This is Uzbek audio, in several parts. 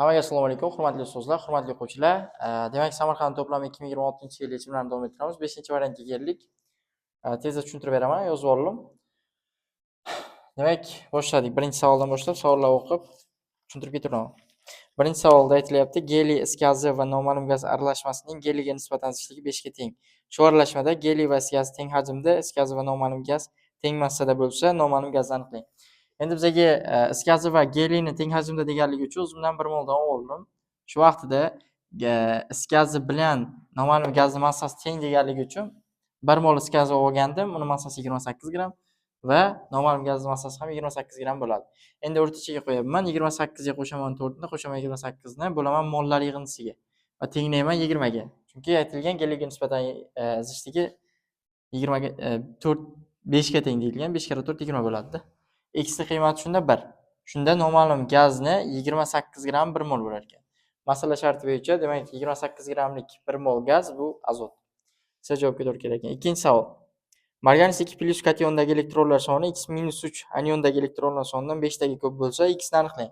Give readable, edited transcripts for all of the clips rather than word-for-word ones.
Hammaga assalomu alaykum, hurmatli ustozlar, hurmatli o'quvchilar. Demak, Samarqand to'plami 2026-yil yechimlarini davom ettiramiz. 5-variantga keldik. Tezda tushuntirib beraman, yozib oldim. Demak, boshladik. Birinchi savoldan boshlab savollar o'qib tushuntirib ketiraman. Birinchi savolda aytilyapti, geliy is gazi va noma'lum gaz aralashmasining geliyga nisbatan zichligi 5 ga teng. Shu aralashmada geliy va is gazi teng hajmda, is gazi va noma'lum gaz teng massada bo'lsa, noma'lum gazni aniqlang. Endi bizga is gazi va geliyni teng hajmda deganligi uchun o'zimdan 1 moldan oldim. Shu vaqtida is gazi bilan noma'lum gazni massasi teng deganligi uchun 1 mol is gazni olgandim. Uni massasi 28 gram va noma'lum gazni massasi ham 28 gram bo'ladi. Endi o'rtachaga qo'yapman. 28 ga qo'shaman 4 ni, qo'shaman 28 ni, bo'laman mollar yig'indisiga va tenglayman 20 ga. Chunki aytilgan geliyga nisbatan zichligi 20 ga 5 ga teng deyilgan. 5 kara 4 20 bo'ladi-da. X ni qiymati shunda 1. Shunda noma'lum gazni 28 gram 1 mol bo'lar ekan. Masala sharti bo'yicha, demak 28 gramlik 1 mol gaz bu azot. Siz javobga to'g'ri kelar ekan. Ikkinchi savol. Marganis 2+ kationdagi elektronlar soni X-3 aniondagi elektronlar sonidan 5 taga ko'p bo'lsa, X ni aniqlang.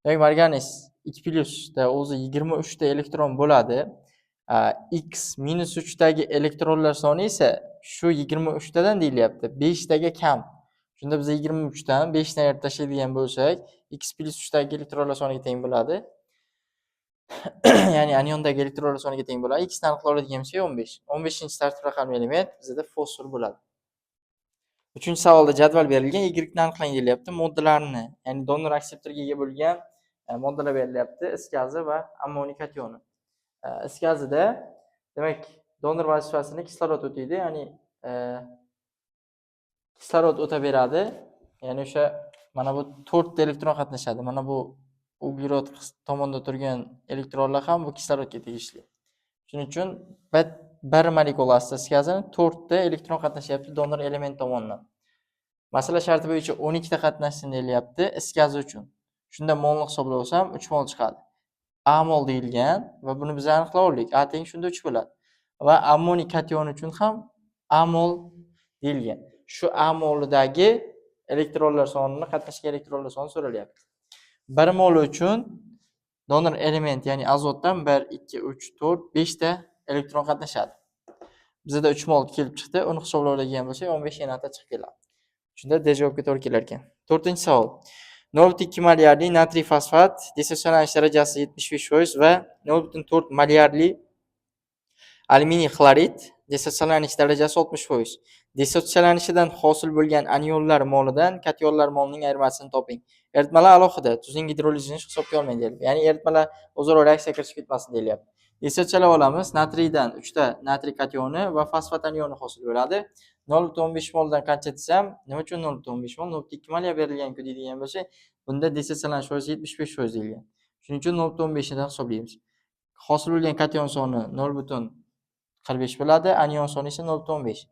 Demak, marganis 2+ da o'zi 23 ta elektron bo'ladi. X-3 dagi elektronlar soni esa shu 23 tadan deyilyapti. 5 taga kam. Shunda biz 23 dan 5 ni ayirib tashlaydigan bo'lsak, X+3 dagi elektronlar soniga teng bo'ladi. Ya'ni aniondagi elektronlar soniga teng bo'ladi. X ni aniqlab oladigan bo'lsak 15. 15-tartib raqamli element bizda fosfor bo'ladi. 3-savolda jadval berilgan, Y ni aniqlang deyilyapti. Moddalarni, ya'ni donor akseptorga ega bo'lgan moddalar berilyapti. Is gazi va ammonik kationi. Is gazida demak, donor vazifasini kislorod o'taydi, ya'ni kislorod o'taveradi. Ya'ni o'sha mana bu 4 ta elektron qatnashadi. Mana bu uglerod tomonda turgan elektronlar ham bu kislorodga tegishli. Shuning uchun bir molekul aslida is gazini 4 ta elektron qatnashyapti donor element tomonidan. Masala sharti bo'yicha 12 ta qatnashsin deyilyapti is gazi uchun. Shunda molni hisoblab olsam 3 mol chiqadi. A mol deyilgan va buni biz aniqlab oldik. A teng shunda 3 bo'ladi. Va ammonik kation uchun ham A mol deyilgan. Shu A molidagi elektronlar sonini, qatnashgan elektronlar soni so'ralyapti. 1 mol uchun donor element, ya'ni azotdan 1, 2, 3, 4, 5 ta elektron qatnashadi. Bizda 3 mol kelib chiqdi. Uni hisoblab oladigan bo'lsak 15 yanada chiqib keladi. Shunda D javobga to'g'ri kelar ekan. 4-savol. 0,2 molyarli natriy fosfat dissotsialanish darajasi 75% va 0,4 molyarli alyuminiy xlorid dissotsialanish darajasi 60%. Dissotsialanishidan hosil bo'lgan anionlar molidan kationlar molining ayirmasini toping. Eritmalar alohida tuzning gidrolizini hisobga olmang deyiladi. Ya'ni eritmalar o'zaro reaksiya kirishib ketmasin deyiladi. Dissotsialab olamiz. Natriydan 3 ta natriy kationi va fosfat anioni hosil bo'ladi. 0,15 moldan qancha desam, nima uchun 0,15 mol? 0,2 molya berilgan-ku deydigan bo'lsa, bunda dissotsialanish foizi 75% deyilgan. Shuning uchun 0,15 dan hisoblaymiz. Hosil bo'lgan kation soni 0,45 bo'ladi, anion soni esa 0,15.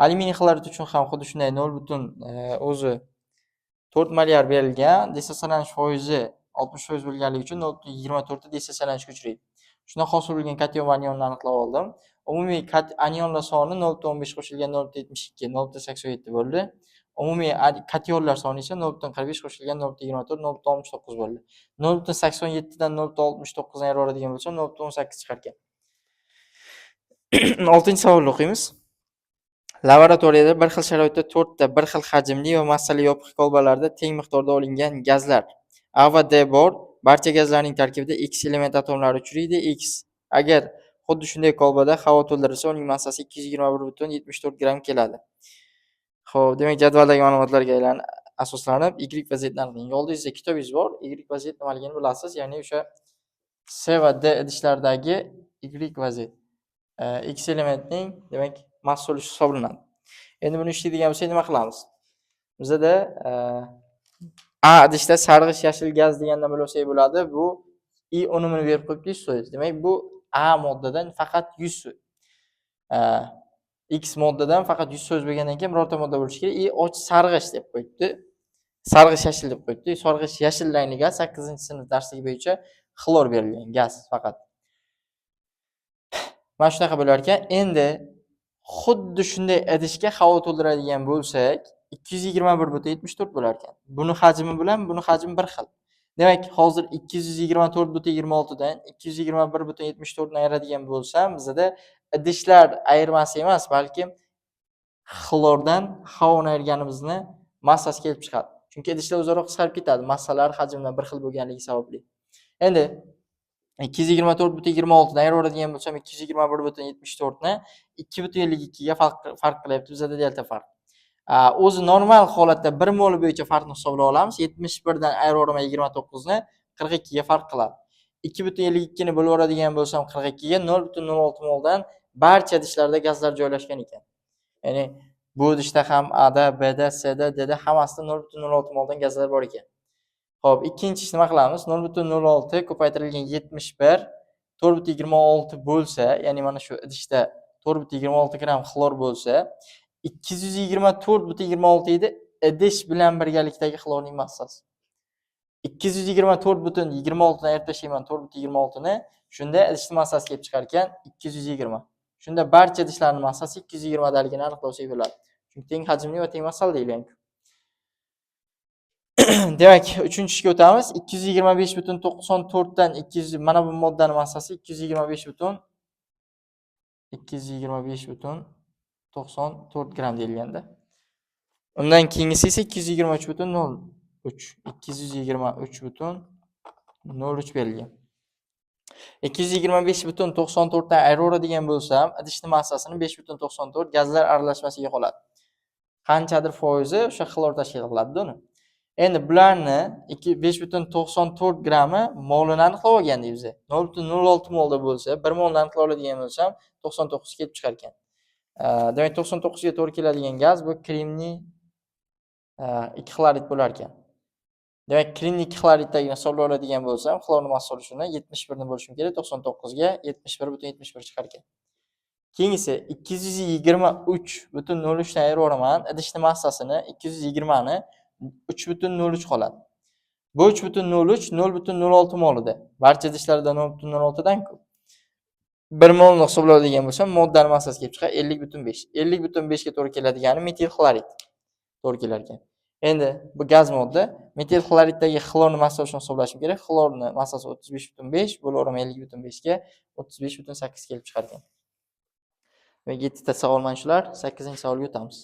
Alyuminiy xlorid uchun ham xuddi shunday 0,4 molyar berilgan, dissotsialanish foizi 60% bo'lganligi uchun 0,24 ta dissotsialanishga uchraydi. Shundan hosil bo'lgan kation va anionni aniqlab oldim. Umumiy anionlar soni 0,15 qo'shilgan 0,72, 0,87 bo'ldi. Umumiy kationlar soni esa 0,45 qo'shilgan 0,24, 0,69 bo'ldi. 0,87 dan 0,69 ni ayirib oladigan bo'lsam 0,18 chiqar ekan. 6-savolni o'qiymiz. Laboratoriyada bir xil sharoitda 4 ta bir xil hajmli va massali yopiq kolbalarda teng miqdorda olingan gazlar A va D bor. Barcha gazlarning tarkibida X element atomlari uchraydi. X agar xuddi shunday kolbada havo to'ldirilsa, uning massasi 221,74 gram keladi. Xo'p, demak jadvaldagi ma'lumotlarga asoslanib Y va Z ni aniqlang. Oldingizda kitobingiz bor. Y va Z nimaligini bilasiz, ya'ni o'sha C va D idishlardagi Y va Z. X elementning demak massa ulushi hisoblanadi. Endi buni ishlaydigan bo'lsak nima qilamiz? Bizda A idishda sarg'ish yashil gaz degandan bo'lsa bo'ladi. Bu I unumini berib qo'yibdi 100 so'z. Demak bu A moddadan faqat 100 so'z. X moddadan faqat 100 so'z bo'lgandan keyin birorta modda bo'lishi kerak. I och sarg'ish deb qo'yibdi. Sarg'ish yashil deb qo'yibdi. Sarg'ish yashil rangli gaz 8-sinf darsligi bo'yicha xlor berilgan gaz faqat. Mana shunaqa bo'lar ekan. Endi xuddi shunday idishga havo to'ldiradigan bo'lsak, 221,74 bo'lar ekan. Buni hajmi bilan buni hajmi bir xil. Demak, hozir 224,26 dan 221,74 ni ayiradigan bo'lsam, bizda idishlar ayirmasi emas, balki xlordan havoni ayirganimizni massasi kelib chiqadi. Chunki idishlar o'zaro qisqarib ketadi, massalar hajmidan bir xil bo'lganligi sababli. Endi 224,26 dan ayiraveradigan bo'lsam, 221,74 ni 2,52 ga farq qilyapti. Bizda delta farq. O'zi normal holatda 1 mol bo'yicha farqni hisoblab olamiz. 71 dan ayiraverma 29 ni 42 ga farq qiladi. 2,52 ni bo'lib oladigan bo'lsam 42 ga 0,06 moldan barcha idishlarda gazlar joylashgan ekan. Ya'ni bu idishda ham A da, B da, C da, D da hammasida 0,06 moldan gazlar bor ekan. Xo'p, ikkinchi ish nima qilamiz? 0,06 ko'paytirilgan 71 4,26 bo'lsa, ya'ni mana shu idishda 4,26 gram xlor bo'lsa, 224,26 edi idish bilan birgalikdagi xlorning massasi. 224,26 dan ayirib tashlayman 4,26 ni. Shunda idishning massasi kelib chiqar ekan 220. Shunda barcha idishlarning massasi 220 daligini aniqlasak bo'ladi. Chunki teng hajmli va teng massali deyilgan-ku. Demak, 3-ishga o'tamiz. 225,94 dan 200 mana bu moddaning massasi 225,94 gram deyilganda. Undan keyingisi esa 223,03. 223,03 berilgan. 225,94 dan ayiraveradigan bo'lsam, idishning massasini 5,94 gazlar aralashmasiga qoladi. Qanchadir foizi o'sha xlor tashkil qiladi uni. Endi bularni 5,94 grami molini aniqlab olgandik biz. 0,06 molda bo'lsa, 1 molni aniqlab oladigan bo'lsam, 99 kelib chiqar ekan. Demak, 99 ga to'g'ri keladigan gaz bu kremniy 2 xlorid bo'lar ekan. Demak, kremniy 2 xloriddagini hisoblab oladigan bo'lsam, xlorning massa olishini 71 ni bo'lishim kerak, 99 ga 71,71 chiqar ekan. Keyingisi 223,03 dan ayiraman. Idishning massasini 220 ni 3,03 qoladi. Bu 3,03 0,06 molida. Barcha idishlarda 0,06 dan ko'p. 1 molni hisobladigan bo'lsam, moddaning massasi kelib chiqadi 50,5. 50,5 ga to'g'ri keladigani metil xlorid to'g'ri kelar ekan. Endi bu gaz modda, metil xloriddagi xlorning massasini hisoblashim kerak. Xlorning massasi 35,5 bo'laverma 50,5 ga 35,8 kelib chiqar ekan. Va 7 ta savol mana shular. 8-savolga o'tamiz.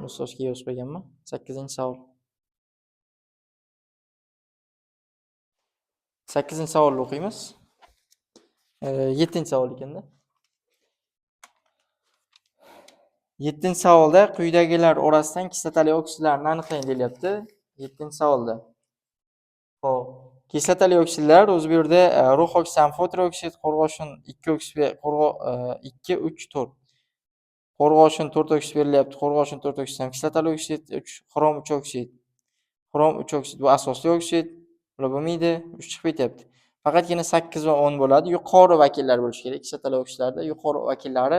Nusxasiga yozib qo'yganman. 8-savol. 8-savolni o'qiymiz. 7-savol ekanda. 7-savolda quyidagilar orasidan kislotali oksidlarni aniqlang deyilyapti. 7-savolda. Xo'p, kislotali oksidlar o'z bu yerda ro'xoksan, foteroksid, qo'rg'oshin 2 oksid, 2, 3, 4. Qo'rg'oshin 4 oksid berilyapti. Qo'rg'oshin 4 oksid ham kislotali oksid, 3 xrom 3 oksid. Xrom 3 oksid bu asosli oksid. Bular bo'lmaydi, 3 chiqib ketyapti. Faqatgina 8 va 10 bo'ladi. Yuqori vakillar bo'lishi kerak. Kislotali oksidlarda yuqori vakillari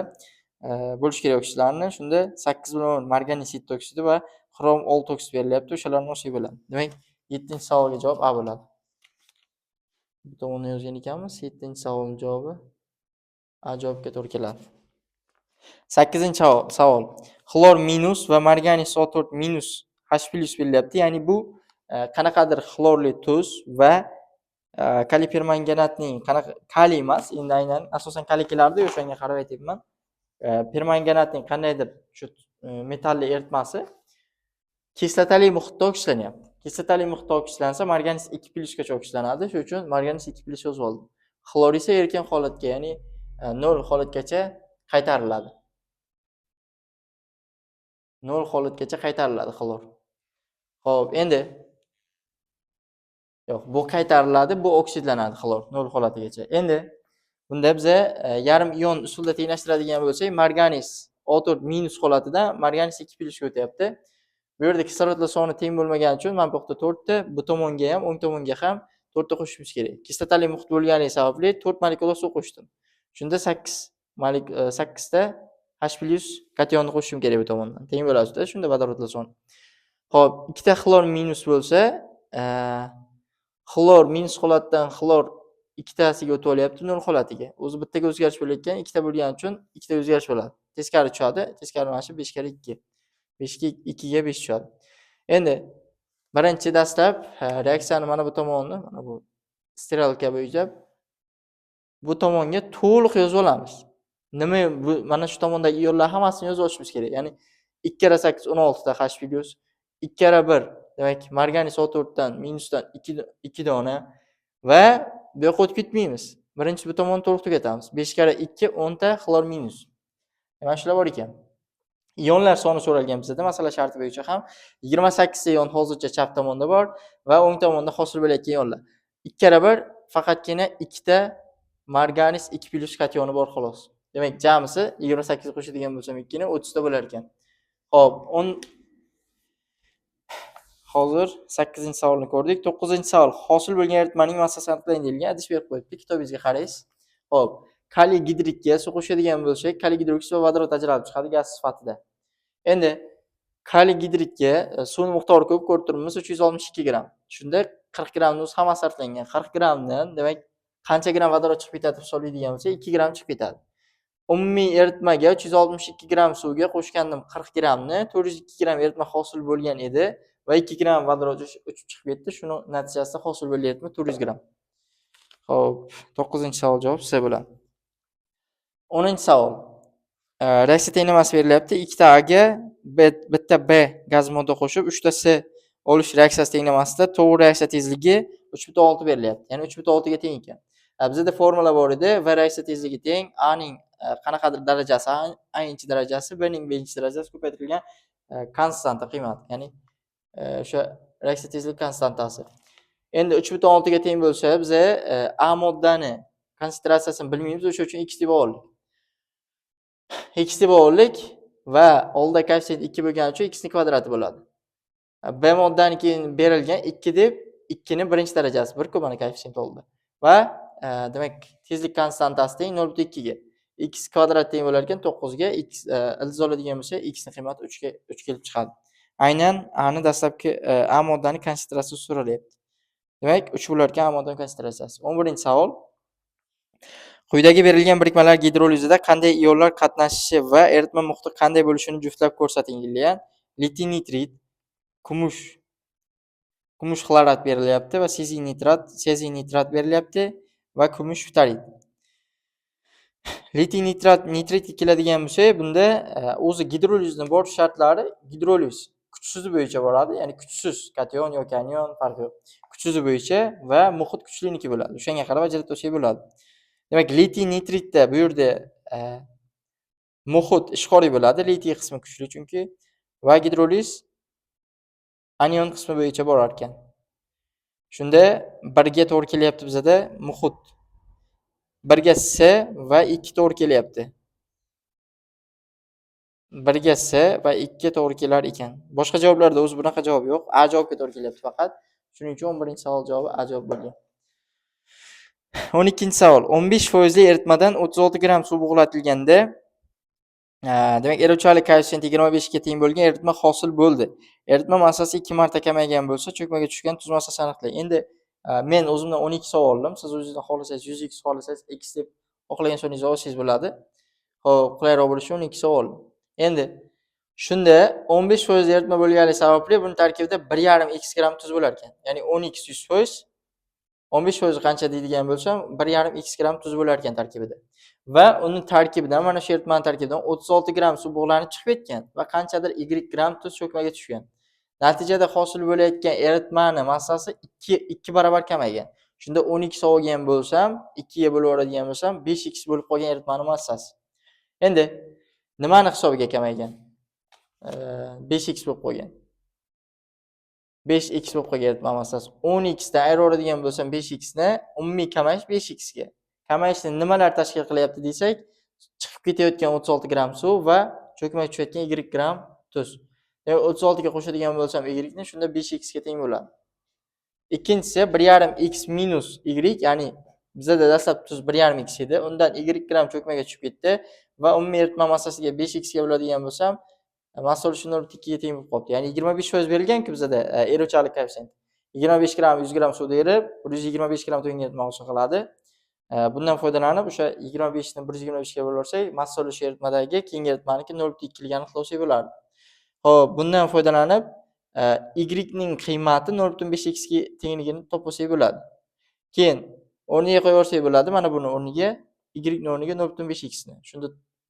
bo'lish kerak oksidlarni. Shunda 8 bilan 10 marganin 7 oksidi va xrom 6 oksid berilyapti. O'shalarni olsak bo'ladi. Demak, 7-savolga javob A bo'ladi. Bu tomonni yozgan ekanmiz. 7-savolning javobi A javobga to'g'ri keladi. 8-savol. Xlor minus va marganin SO4 minus H+ berilyapti. Ya'ni bu qanaqadir xlorli tuz va kalipermanganatning kaliy emas, endi aynan asosan kaliy kelardi, o'shanga qarab aytibman. Permanganatning qandaydir shu metalli eritmasi kislotali muhitda oksidlanyapti. Kislotali muhitda oksidlansa, marganis 2+ gacha oksidlanadi. Shuning uchun marganis 2+ yozib oldim. Xlor esa erkin holatga, ya'ni 0 holatgacha qaytariladi. 0 holatgacha qaytariladi xlor. Xo'p, endi yo'q, bu qaytariladi, bu oksidlanadi xlor 0 holatigacha. Endi bunda biz yarim ion usulda tenglashtiradigan bo'lsak, marganis O4 minus holatidan marganis 2+ ga o'tyapti. Bu yerda kislorodlar soni teng bo'lmagani uchun men bu yerda 4 ta bu tomonga ham, o'ng tomonga ham 4 ta qo'shishimiz kerak. Kislotali muhit bo'lgani sababli 4 molekula suv qo'shdim. Shunda 8 ta H+ kationni qo'shishim kerak bu tomondan. Teng bo'ladi. Shunda vodorodlar soni. Xo'p, ikkita xlor minus bo'lsa, xlor minus holatdan xlor ikkitasiga o'tib olyapti 0 holatiga. O'zi bittaga o'zgarish bo'layotgan, ikkita bo'lgani uchun ikkita o'zgarish bo'ladi. Teskari tushadi. Teskari mana shu 5 × 2. 5 ga 2 ga 5 tushadi. Endi Birinchi dastlab reaksiyani mana bu tomonni, mana bu strelka bo'yicha bu tomonga to'liq yozib olamiz. Nima bu mana shu tomondagi iyonlar hammasini yozib olishimiz kerak. Ya'ni 2 kara 8 16 ta H+, 2 kara 1 demak marganis O4 dan minusdan 2 dona va bu yoqqa o'tib ketmaymiz. Birinchi bu tomonni to'liq tugatamiz. 5 kara 2 10 ta xlor minus. Mana shular bor ekan. Ionlar soni so'ralgan bizda masala sharti bo'yicha ham 28 ta ion hozircha chap tomonda bor va o'ng tomonda hosil bo'layotgan ionlar. 2 kara 1 faqatgina 2 ta marganis 2+ kationi bor xolos. Demak, jamisi 28 ga qo'shadigan bo'lsam 2 ni 30 ta bo'lar ekan. Xo'p, hozir 8-savolni ko'rdik. 9-savol. Hosil bo'lgan eritmaning massasini aniqlang deyilgan. Idish berib qo'yibdi. Kitobingizga qaraysiz. Xo'p, kaliy gidrikka suv qo'shadigan bo'lsak, kaliy gidroksid va vodorod ajralib chiqadi gaz sifatida. Endi kaliy gidrikka suv miqdori ko'p ko'rib turibmiz 362 gram. Shunda 40 gramni o'zi hammasi sarflangan. 40 gramdan demak qancha gram vodorod chiqib ketadi hisoblaydigan bo'lsa 2 gram chiqib ketadi. Umumiy eritmaga 362 gram suvga qo'shgandim 40 gramni, 402 gram eritma hosil bo'lgan edi va 2 gram vodorod uchib chiqib ketdi. Shuni natijasida hosil bo'lgan eritma 400 gram. Xo'p, 9-savol javob C bo'ladi. 10-savol. Reaksiya tenglamasi berilyapti. 2 ta A ga bitta B gaz modda qo'shib 3 ta C olish reaksiyasi tenglamasida to'g'ri reaksiya tezligi 3.6 berilyapti. Ya'ni 3.6 ga teng ekan. Bizda formula bor edi. V reaksiya tezligi teng A ning qanaqadir darajasi, A-inchi darajasi, B ning B-inchi darajasi ko'paytirilgan konstanta qiymati. Ya'ni o'sha reaksiya tezligi konstantasi. Endi 3.6 ga teng bo'lsa, biz A moddani konsentratsiyasini bilmaymiz, o'sha uchun x deb oldik. X deb oldik va oldida koeffitsient 2 bo'lgani uchun x ning kvadrati bo'ladi. B moddani keyin berilgan 2 deb 2 ning birinchi darajasi 1 ku mana koeffitsient oldi. Va demak tezlik konstantasi teng 0.2 ga. X kvadrat teng bo'lar ekan 9 ga. X ildiz oladigan bo'lsa x ning qiymati 3 ga 3 kelib chiqadi. Aynan A ni dastlabki A moddani konsentratsiyasi so'ralyapti. Demak 3 bo'lar ekan A moddani konsentratsiyasi. 11-savol. Quyidagi berilgan birikmalar gidrolizida qanday ionlar qatnashishi va eritma muhiti qanday bo'lishini juftlab ko'rsating deyilgan. Litiy nitrit, kumush xlorat berilyapti va seziy nitrat berilyapti va kumush ftarid. Litiy nitrit keladigan bo'lsa, bunda o'zi gidrolizning bor shartlari gidroliz kuchsiz bo'yicha boradi, ya'ni kuchsiz kation yoki anion farqi yo'q. Kuchsiz bo'yicha va muhit kuchliniki bo'ladi. O'shanga qarab ajratib olsak bo'ladi. Demak, litiy nitritda bu yerda muhit ishqoriy bo'ladi, litiy qismi kuchli chunki va gidroliz anion qismi bo'yicha borar ekan. Shunda 1 ga to'g'ri kelyapti bizda muhit. 1 ga C va 2 to'g'ri kelyapti. 1 ga C va 2 ga to'g'ri kelar ekan. Boshqa javoblarda o'zi bunaqa javob yo'q. A javobga to'g'ri kelyapti faqat. Shuning uchun 11-savol javobi A javob bo'lgan. 12-savol. 15% eritmadan 36 gram suv bug'latilganda demak eruvchanlik koeffitsiyenti 25 ga teng bo'lgan eritma hosil bo'ldi. Eritma massasi 2 marta kamaygan bo'lsa, cho'kmaga tushgan tuz massasini aniqlang. Endi men o'zimdan 12 savoldim. Siz o'zingizdan xohlasangiz 100x xohlasangiz x deb xohlagan so'zingizni olsangiz bo'ladi. Xo'p, qulayroq bo'lishi uchun 12 savol. Endi shunda 15% eritma bo'lganligi sababli buning tarkibida 1,5x gram tuz bo'lar ekan. Ya'ni 10x 100%, 15% qancha deydigan bo'lsam, 1,5x gram tuz bo'lar ekan tarkibida. Va uni tarkibidan mana shu eritmaning tarkibidan 36 gram suv bug'lanib chiqib ketgan va qanchadir y gram tuz cho'kmaga tushgan. Natijada hosil bo'layotgan eritmani massasi 2 barobar kamaygan. Shunda 12 olgan bo'lsam, 2 ga bo'lib yuboradigan bo'lsam, 5x bo'lib qolgan eritmani massasi. Endi nimani hisobiga kamaygan? 5x bo'lib qolgan. 5x bo'lib qolgan eritma massasi. 10x dan ayiradigan bo'lsam 5x ni umumiy kamayish 5x ga. Kamayishni nimalar tashkil qilyapti desak, chiqib ketayotgan 36 gram suv va cho'kmaga tushayotgan y gram tuz. 36 ga qo'shadigan bo'lsam y ni shunda 5x ga teng bo'ladi. Ikkinchisi 1,5x minus y, ya'ni bizda dastlab tuz 1,5x edi. Undan y gram cho'kmaga tushib ketdi va umumiy eritma massasiga 5x ga bo'ladigan bo'lsam, massa ulushi 0.2 ga teng bo'lib qoldi. Ya'ni 25% berilgan-ku bizda eruvchanlik koeffitsiyenti. 25 gram 100 gram suvda erib, 125 gram to'ygan eritma hosil qiladi. Bundan foydalanib o'sha 25 ni 125 ga bo'lib olsak, massa ulushi eritmadagi keyingi eritmaniki 0.2 ligini aniqlovsak bo'lardi. Xo'p, bundan foydalanib y ning qiymati 0.5x ga tengligini topsak bo'ladi. Keyin o'rniga qo'yaversak bo'ladi. Mana buni o'rniga y ning o'rniga 0.5x ni. Shunda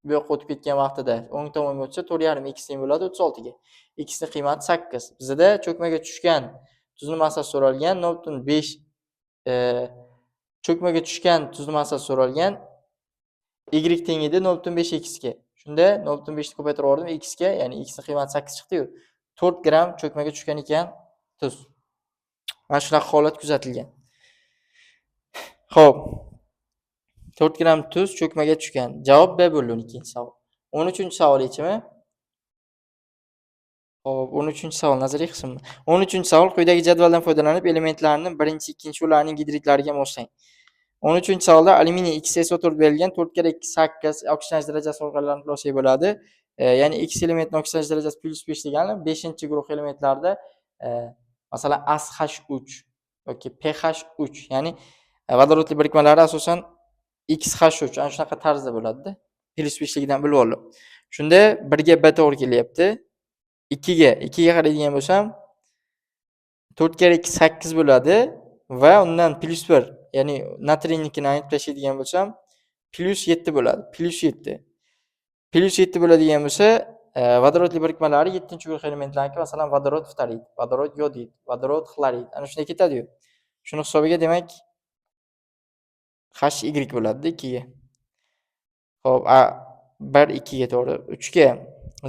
bu yoqqa o'tib ketgan vaqtida o'ng tomonga o'tsa 4.5x teng bo'ladi 36 ga. X ning qiymati 8. Bizda cho'kmaga tushgan tuzni massasi so'ralgan 0.5 cho'kmaga tushgan tuzni massasi so'ralgan y teng edi 0.5x ga. Shunda 0.5 ni ko'paytirib yubordim x ga, ya'ni x ning qiymati 8 chiqdi-yu. 4 gram cho'kmaga tushgan ekan tuz. Mana shunaqa holat kuzatilgan. Xo'p. 4 gram tuz cho'kmaga tushgan. Javob B bo'ldi 12-savol. 13-savol yechimi. Xo'p, 13-savol nazariy qismi. 13-savol quyidagi jadvaldan foydalanib elementlarni birinchi, ikkinchi ularning gidridlariga moslang. 13-savolda alyuminiy XSO4 berilgan 4 kere 2 8 oksidlanish darajasi orqali olsak bo'ladi. Ya'ni X elementining oksidlanish darajasi +5 degani 5-guruh elementlarda masalan AsH3 yoki PH3, ya'ni vodorodli birikmalari asosan XH3 ana shunaqa tarzda bo'ladi-da. +5ligidan bilib oldim. Shunda 1 ga B to'g'ri kelyapti. 2 ga qaraydigan bo'lsam 4 kere 2 8 bo'ladi va undan +1, ya'ni natriynikini aniqlashadigan bo'lsam +7 bo'ladi. +7 bo'ladigan bo'lsa, vodorodli birikmalari 7-guruh elementlarniki, masalan, vodorod ftorid, vodorod yodid, vodorod xlorid ana shunday ketadi-yu. Shuni hisobiga demak Hy bo'ladi 2 ga. Xo'p, 1 2 ga to'g'ri. 3 ga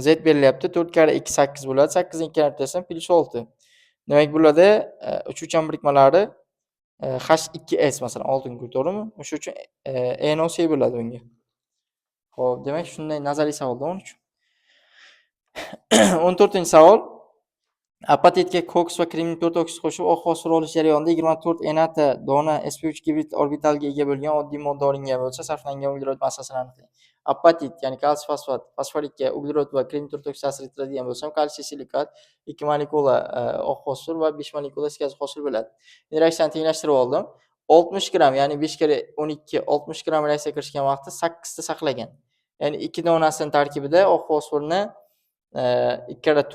Z berilyapti. 4 kare 2 8 bo'ladi. 8 ni 2 ga artlasam +6. Demak, bularda uchuvchan birikmalari H2S masalan 6-guruh, to'g'rimi? O'sha uchun NOC bo'ladi unga. Xo'p, demak shunday nazariy savolda 13. 14-savol. Apatitga koks va kremniy 4 oksid qo'shib oq fosfor olish jarayonida 24 enata dona sp3 gibrid orbitalga ega bo'lgan oddiy modda olingan bo'lsa, sarflangan uglerod massasini aniqlang. Apatit, ya'ni kalsiy fosfat, fosforitga uglerod va kremniy 4 oksid ta'sir etadigan bo'lsam, kalsiy silikat 2 molekula oq fosfor va 5 molekula is gazi hosil bo'ladi. Reaksiyani tenglashtirib oldim. 60 gram, ya'ni 5 kere 12 60 gram reaksiya kirishgan vaqtda 8 ta saqlagan. Ya'ni 2 donasining tarkibida oq fosforni 2 kere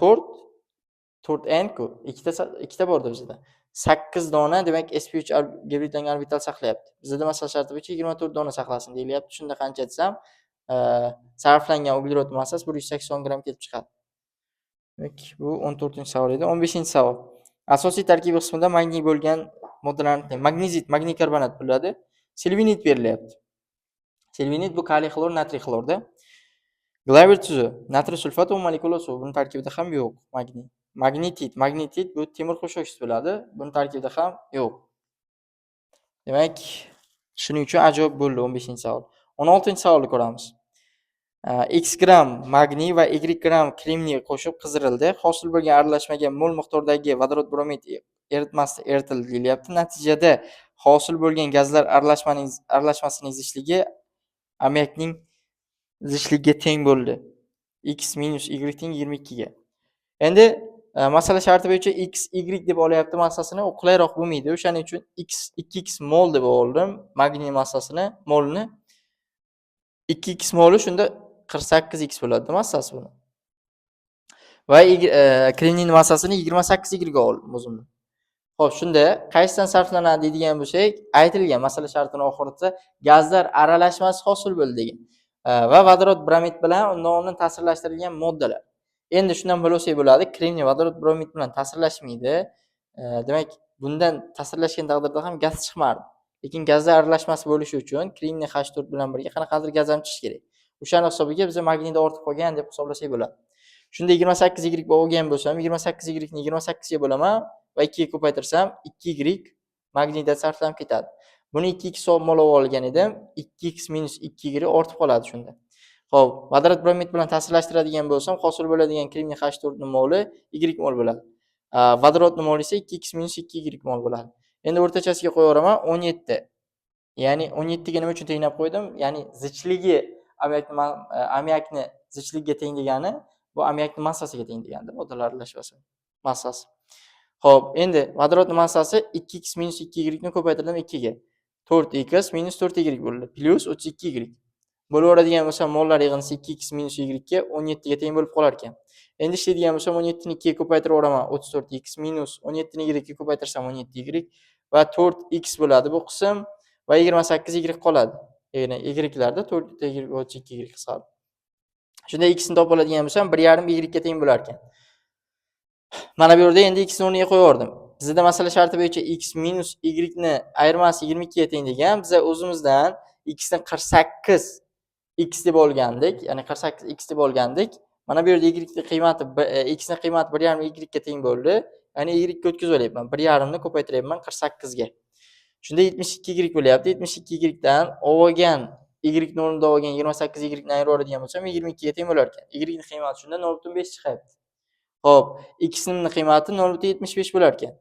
4n ku, ikkita bordi bizda. 8 dona demak sp3 gibridlangan orbital saqlayapti. Bizda masala sharti bo'yicha 24 dona saqlasin deyilyapti. Shunda qancha desam, sarflangan uglerod massasi 180 gram kelib chiqadi. Demak, bu 14-savol edi. 15-savol. Asosiy tarkibi qismida magniy bo'lgan moddalarni magnezit, magniy karbonat beriladi. Silvinit berilyapti. Silvinit bu kaliy xlor, natriy xlorda. Glavir tuzi, natriy sulfat va molekula suv. Buning tarkibida ham yo'q magniy. Magnetit bu temir qo'shoksid bo'ladi. Buning tarkibida ham yo'q. Demak, shuning uchun ajoyib bo'ldi 15-savol. 16-savolni ko'ramiz. X gram magniy va Y gram kremniy qo'shib qizirildi. Hosil bo'lgan aralashmaga mol miqdordagi vodorod bromid eritmasida eritildi deyilyapti. Natijada hosil bo'lgan gazlar aralashmasining zichligi ammiakning zichligiga teng bo'ldi. X minus Y teng 22 ga. Endi masala sharti bo'yicha x, y deb olyapti massasini, u qulayroq bo'lmaydi. O'shaning uchun x 2x mol deb oldim. Magniy massasini, molni 2x moli shunda 48x bo'ladi massasi buni. Va kremniy massasini 28y ga oldim o'zimni. Xo'p, shunda qaysidan sarflanadi deydigan bo'lsak, aytilgan masala shartining oxirida gazlar aralashmasi hosil bo'ldi degan. Va vodorod bromid bilan undan ta'sirlashtirilgan moddalar. Endi shundan bilsak bo'ladi, kremniy vodorod bromid bilan ta'sirlashmaydi. Demak, bundan ta'sirlashgan taqdirda ham gaz chiqmaydi. Lekin gazlar aralashmasi bo'lishi uchun kremniy H4 bilan birga qanaqadir gaz ham chiqishi kerak. O'shaning hisobiga biz magniyni ortib qolgan deb hisoblasak bo'ladi. Shunda 28y bo'lgan bo'lsam, 28y ni 28 ga bo'laman va 2 ga ko'paytirsam 2y magniyda sarflanib ketadi. Buni 2x mol olgan edim, 2x minus 2y ortib qoladi shunda. Xo'p, vodorod bromid bilan ta'sirlashtiradigan bo'lsam, hosil bo'ladigan kremniy H4 ning moli y mol bo'ladi. Vodorod ning moli esa 2x minus 2y mol bo'ladi. Endi o'rtachasiga qo'yaveraman 17. Ya'ni 17 ga nima uchun tenglab qo'ydim? Ya'ni zichligi ammiakni zichligiga teng degani, bu ammiakning massasiga teng deganda, moddalar aralashmasi massasi. Xo'p, endi vodorodning massasi 2x minus 2y ni ko'paytirdim 2 ga. 4x minus 4y bo'ldi. Plus 32y. bo'laveradigan bo'lsam, mollar yig'indisi 2x minus y ga 17 ga teng bo'lib qolar ekan. Endi ishlaydigan bo'lsam 17 ni 2 ga ko'paytiraveraman, 34x minus 17 ni y ga ko'paytirsam 17y va 4x bo'ladi bu qism va 28y qoladi. Ya'ni y larda 4 2y hisobi. Shunda x ni topib oladigan bo'lsam 1,5 y ga teng bo'lar ekan. Mana bu yerda endi x ni o'rniga qo'yardim. Bizda masala sharti bo'yicha x minus y ni ayirmasi 22 ga teng degan. Biz o'zimizdan x ni 48 x deb olgandik, ya'ni 48 x deb olgandik. Mana bu yerda y ni qiymati x ni qiymati 1,5 y ga teng bo'ldi. Ya'ni y ga o'tkazib olyapman. 1,5 ni ko'paytiryapman 48 ga. Shunda 72y bo'lyapti. 72y dan olgan y ni o'rniga olgan 28y ni ayirib oladigan bo'lsam 22 ga teng bo'lar ekan. Y ni qiymati shunda 0.5 chiqyapti. Xo'p, x ni qiymati 0.75 bo'lar ekan.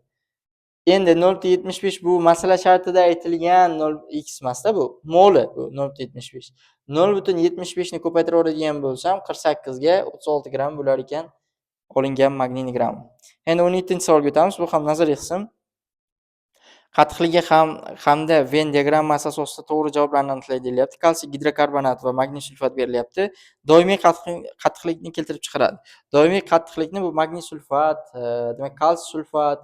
Endi 0.75 bu masala shartida aytilgan x emasda bu, moli bu 0.75. 0.75 ni ko'paytirib oladigan bo'lsam 48 ga 36 gram bo'lar ekan olingan magniyni grammi. Endi 17-savolga o'tamiz. Bu ham nazariy qism. Qattiqligi hamda Venn diagrammasi asosida to'g'ri javoblarni aniqlaydi deyilyapti. Kalsiy gidrokarbonat va magniy sulfat berilyapti. Doimiy qattiqlikni keltirib chiqaradi. Doimiy qattiqlikni bu magniy sulfat, demak kalsiy sulfat,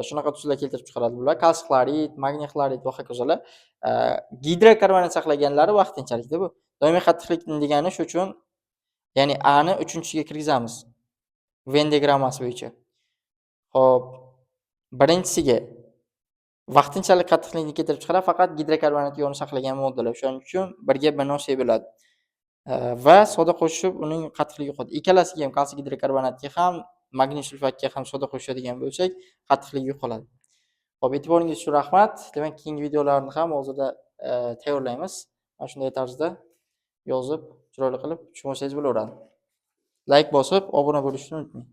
shunaqa tuzlar keltirib chiqaradi bular. Kalsiy xlorid, magniy xlorid va hokazolar. Gidrokarbonat saqlaganlari vaqtinchalikda bu. Doimiy qattiqlikni degani shu uchun, ya'ni A ni 3-chiga kirgizamiz. Venn diagrammasi bo'yicha. Xo'p, birinchisiga vaqtinchalik qattiqlikni keltirib chiqaradi, faqat gidrokarbonat iyoni saqlagan moddalar. Shuning uchun 1 ga 1.6 bo'ladi. Va soda qo'shib uning qattiqligi yo'qoladi. Ikkalasiga ham kalsiy gidrokarbonatga ham, magniy sulfatga ham soda qo'shadigan bo'lsak, qattiqligi yo'qoladi. Xo'p, e'tiboringiz uchun rahmat. Demak, keyingi videolarni ham hozirda tayyorlaymiz. Mana shunday tarzda yozib, chiroyli qilib tushunsangiz bo'laveradi. Like bosib, obuna bo'lishni unutmang.